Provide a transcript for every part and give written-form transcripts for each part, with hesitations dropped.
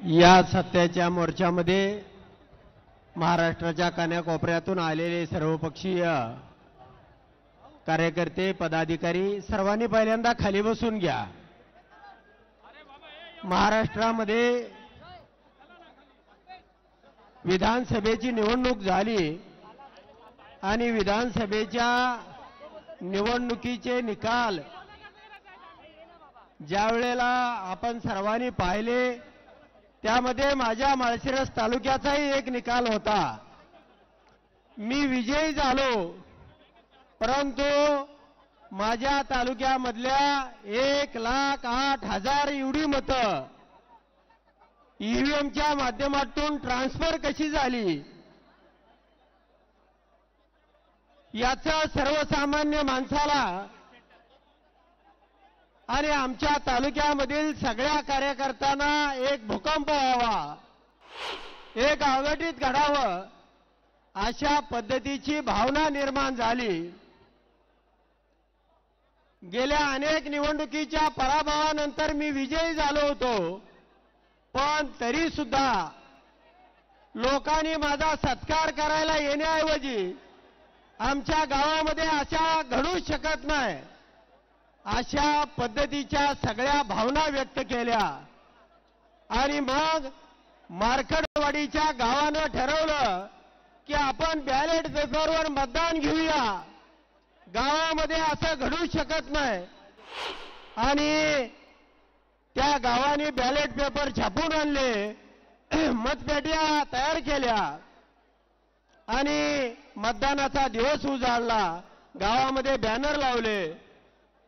या सत्याच्या मोर्चामध्ये महाराष्ट्राच्या कानाकोपऱ्यातून आलेले सर्वपक्षीय कार्यकर्ते पदाधिकारी सर्वांनी पहिल्यांदा खाली बसून घ्या। महाराष्ट्रामध्ये विधानसभेची निवडणूक झाली आणि विधानसभेच्या निवडणुकीचे निकाल ज्या वेळेला आपण सर्वांनी पाहिले त्यामध्ये माझ्या माळशिरस तालुक्याचाही एक निकाल होता। मी विजयी झालो, परंतु माझ्या तालुक्यामधल्या 1,08,000 एवढी मतं ईव्हीएमच्या माध्यमातून ट्रान्सफर कशी झाली याचा सर्वसामान्य माणसाला आणि आमच्या तालुक्यामधील सगळ्या कार्यकर्त्यांना एक भूकंप व्हावा, एक अघटित घडावं अशा पद्धतीची भावना निर्माण झाली। गेल्या अनेक निवडणुकीच्या पराभवानंतर मी विजयी झालो होतो, पण तरी सुद्धा लोकांनी माझा सत्कार करायला येण्याऐवजी आमच्या गावामध्ये अशा घडू शकत नाही अशा पद्धतीच्या सगळ्या भावना व्यक्त केल्या आणि मग मार्कडवाडीच्या गावानं ठरवलं की आपण बॅलेट पेपरवर मतदान घेऊया। गावामध्ये असं घडू शकत नाही आणि त्या गावाने बॅलेट पेपर छापून आणले, मतपेट्या तयार केल्या आणि मतदानाचा दिवस उजाडला। गावामध्ये बॅनर लावले,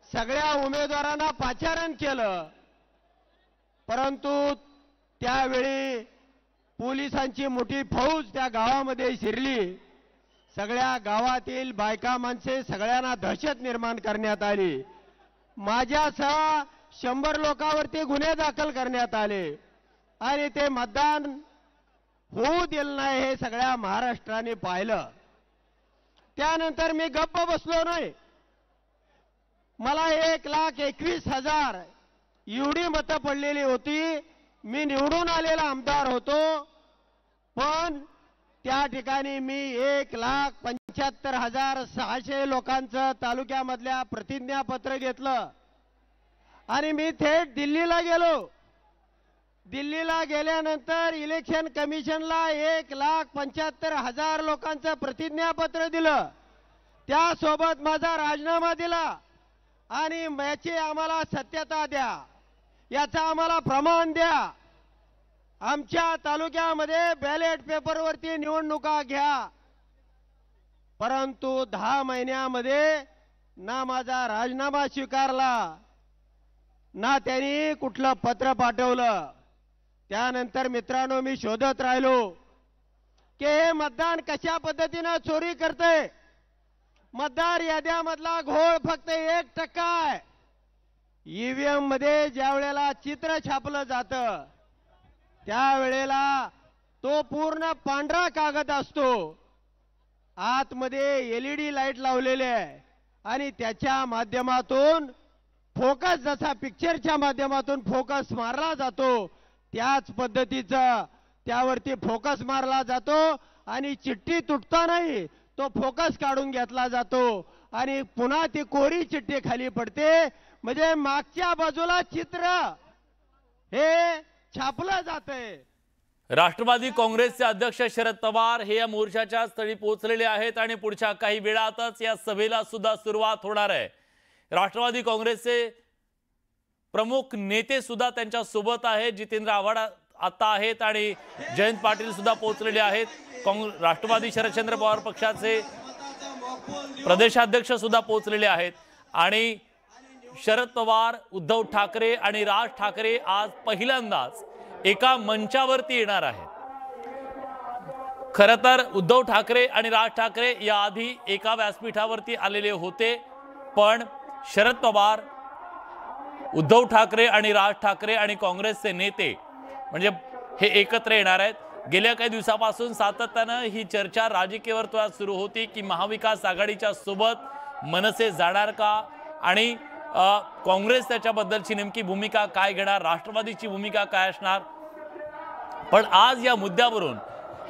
सगळ्या उमेदवारांना पाचारण केलं, परंतु त्यावेळी पोलिसांची मोठी फौज त्या गावामध्ये शिरली। सगळ्या गावातील बायका माणसे सगळ्यांना दहशत निर्माण करण्यात आली। माझ्यासह 100 लोकांवरती गुन्हे दाखल करण्यात आले आणि ते मतदान होऊ दिलं नाही हे सगळ्या महाराष्ट्राने पाहिलं। त्यानंतर मी गप्प बसलो नाही। मला 1,21,000 एवढी मतं पडलेली होती। मी निवडून आलेला आमदार होतो, पण त्या ठिकाणी मी 1,75,600 लोकांचं तालुक्यामधल्या प्रतिज्ञापत्र घेतलं आणि मी थेट दिल्लीला गेलो। दिल्लीला गेल्यानंतर इलेक्शन कमिशनला 1,75,000 लोकांचं प्रतिज्ञापत्र दिलं, त्यासोबत माझा राजीनामा दिला आणि याची आम्हाला सत्यता द्या, याचा आम्हाला प्रमाण द्या। आमच्या तालुक्यामध्ये बॅलेट पेपरवरती निवडणुका घ्या, परंतु 10 महिन्यामध्ये ना माझा राजीनामा स्वीकारला ना त्यांनी कुठलं पत्र पाठवलं। त्यानंतर मित्रांनो मी शोधत राहिलो की हे मतदान कशा पद्धतीने चोरी करते। मतदार याद्यामधला घोळ फक्त 1% आहे। ईव्हीएम मध्ये ज्या वेळेला चित्र छापलं जातं त्यावेळेला तो पूर्ण पांढरा कागद असतो, आतमध्ये एलईडी लाईट लावलेले आहे आणि त्याच्या माध्यमातून फोकस जसा पिक्चरच्या माध्यमातून फोकस मारला जातो त्याच पद्धतीचा त्यावरती फोकस मारला जातो आणि चिठ्ठी तुटतानाही तो फोकस काढून घेतला जातो आणि पुन्हा ती कोरी चिठ्ठी खाली पडते। म्हणजे मागच्या बाजूला चित्र हे छापलं जातंय। राष्ट्रवादी काँग्रेसचे अध्यक्ष शरद पवार हे या मोर्चाच्या स्थळी पोहोचलेले आहेत आणि पुढच्या काही वेळातच या सभेला सुद्धा सुरुवात होणार आहे। राष्ट्रवादी काँग्रेसचे प्रमुख नेते सुद्धा त्यांच्या सोबत आहेत। जितेंद्र आव्हाड आता आहेत आणि जयंत पाटील सुद्धा पोहोचलेले आहेत। राष्ट्रवादी शरदचंद्र पवार पक्षाचे प्रदेशाध्यक्ष सुद्धा पोहोचलेले आहेत आणि शरद पवार, उद्धव ठाकरे आणि राज ठाकरे आज पहिल्यांदाच एका मंचावरती येणार आहेत। खरं तर उद्धव ठाकरे आणि राज ठाकरे याआधी एका व्यासपीठावरती आलेले होते, पण शरद पवार, उद्धव ठाकरे आणि राज ठाकरे आणि काँग्रेसचे नेते म्हणजे हे एकत्र येणार आहेत। गेल्या काही दिवसापासून सातत्यानं ही चर्चा राजकीय वर्तुळात सुरू होती की महाविकास आघाडीच्या सोबत मनसे जाणार का आणि काँग्रेस त्याच्याबद्दलची नेमकी भूमिका काय घेणार, राष्ट्रवादीची भूमिका काय असणार। पण आज या मुद्द्यावरून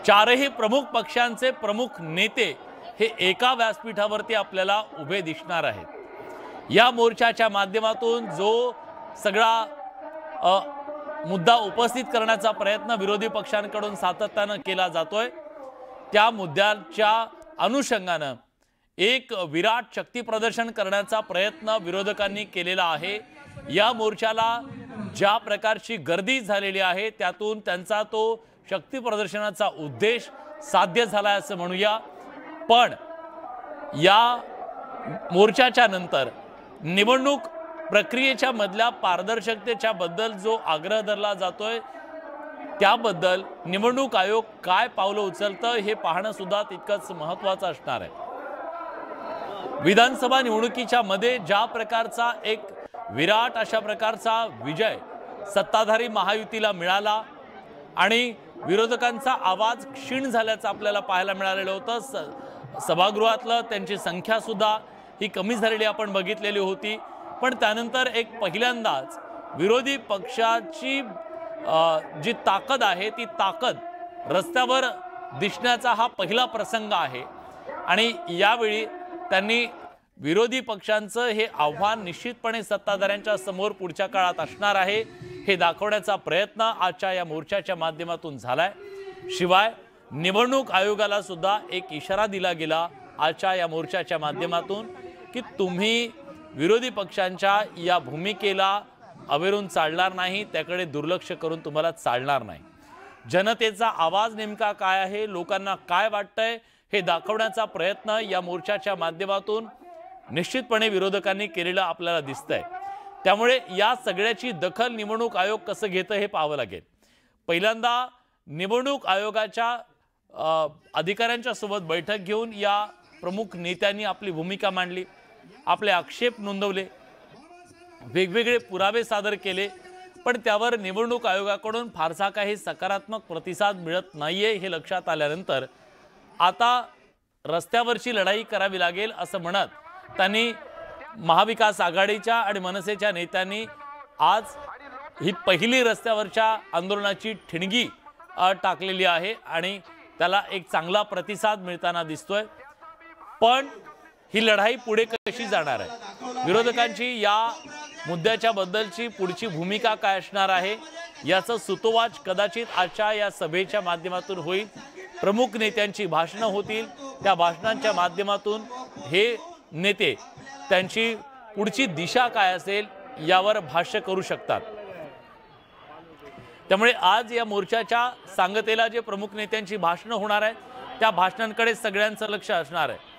चारही प्रमुख पक्षांचे प्रमुख नेते हे एका व्यासपीठावरती आपल्याला उभे दिसणार आहेत। या मोर्चाच्या माध्यमातून जो सगळा मुद्दा उपस्थित करण्याचा प्रयत्न विरोधी पक्षांकडून सातत्यानं केला जातोय, त्या मुद्द्याच्या अनुषंगानं एक विराट शक्ती प्रदर्शन करण्याचा प्रयत्न विरोधकांनी केलेला आहे। या मोर्चाला ज्या प्रकारची गर्दी झालेली आहे त्यातून त्यांचा तो शक्ती प्रदर्शनाचा उद्देश साध्य झाला असं म्हणूया। पण या मोर्चाच्या नंतर निवडणूक प्रक्रियेच्या मधल्या पारदर्शकतेच्या बद्दल जो आग्रह धरला जातोय त्याबद्दल निवडणूक आयोग काय पावलं उचलतं हे पाहणं सुद्धा तितकंच महत्त्वाचं असणार आहे। विधानसभा निवडणुकीच्या मध्ये ज्या प्रकारचा एक विराट अशा प्रकारचा विजय सत्ताधारी महायुतीला मिळाला आणि विरोधकांचा आवाज क्षीण झाल्याचं आपल्याला पाहायला मिळालेलं होतं। सभागृहातलं त्यांची संख्या सुद्धा ही कमी झालेली आपण बघितलेली होती। पण त्यानंतर एक पहिल्यांदाच विरोधी पक्षाची जी ताकद आहे ती ताकद रस्त्यावर दिसण्याचा हा पहिला प्रसंग आहे आणि यावेळी त्यांनी विरोधी पक्षांचं हे आव्हान निश्चितपणे सत्ताधाऱ्यांच्या समोर पुढच्या काळात असणार आहे हे दाखवण्याचा प्रयत्न आजच्या या मोर्चाच्या माध्यमातून झालाय। शिवाय निवडणूक आयोगाला सुद्धा एक इशारा दिला गेला आजच्या या मोर्चाच्या माध्यमातून की तुम्ही विरोधी पक्षांच्या या भूमिकेला अवेरून चालणार नाही, त्याकडे दुर्लक्ष करून तुम्हाला चालणार नाही। जनतेचा आवाज नेमका काय आहे, लोकांना काय वाटतंय हे दाखवण्याचा प्रयत्न या मोर्चाच्या माध्यमातून निश्चितपणे विरोधकांनी केलेला आपल्याला दिसतंय। त्यामुळे या सगळ्याची दखल निवडणूक आयोग कसं घेतं हे पाहावं लागेल। पहिल्यांदा निवडणूक आयोगाच्या अधिकाऱ्यांच्या सोबत बैठक घेऊन या प्रमुख नेत्यांनी आपली भूमिका मांडली, आपले आक्षेप नोंदवले, वेगवेगळे पुरावे सादर केले, पण त्यावर निवडणूक आयोगाकडून फारसा काही सकारात्मक प्रतिसाद मिळत नाहीये हे लक्षात आल्यानंतर आता रस्त्यावरची लढाई करावी लागेल असं म्हणत त्यांनी महाविकास आघाडीच्या आणि मनसेच्या नेत्यांनी आज ही पहिली रस्त्यावरच्या आंदोलनाची ठिणगी टाकलेली आहे आणि त्याला एक चांगला प्रतिसाद मिळताना दिसतोय। पण ही लढाई पुढे कशी जाणार आहे, विरोधकांची या मुद्द्याच्या बद्दलची पुढची भूमिका काय असणार आहे याचं सुतोवाच कदाचित आजच्या या सभेच्या माध्यमातून होईल। प्रमुख नेत्यांची भाषणं होतील, त्या भाषणांच्या माध्यमातून हे नेते त्यांची पुढची दिशा काय असेल यावर भाष्य करू शकतात। त्यामुळे आज या मोर्चाच्या सांगतेला जे प्रमुख नेत्यांची भाषणं होणार आहे त्या भाषणांकडे सगळ्यांचं लक्ष असणार आहे।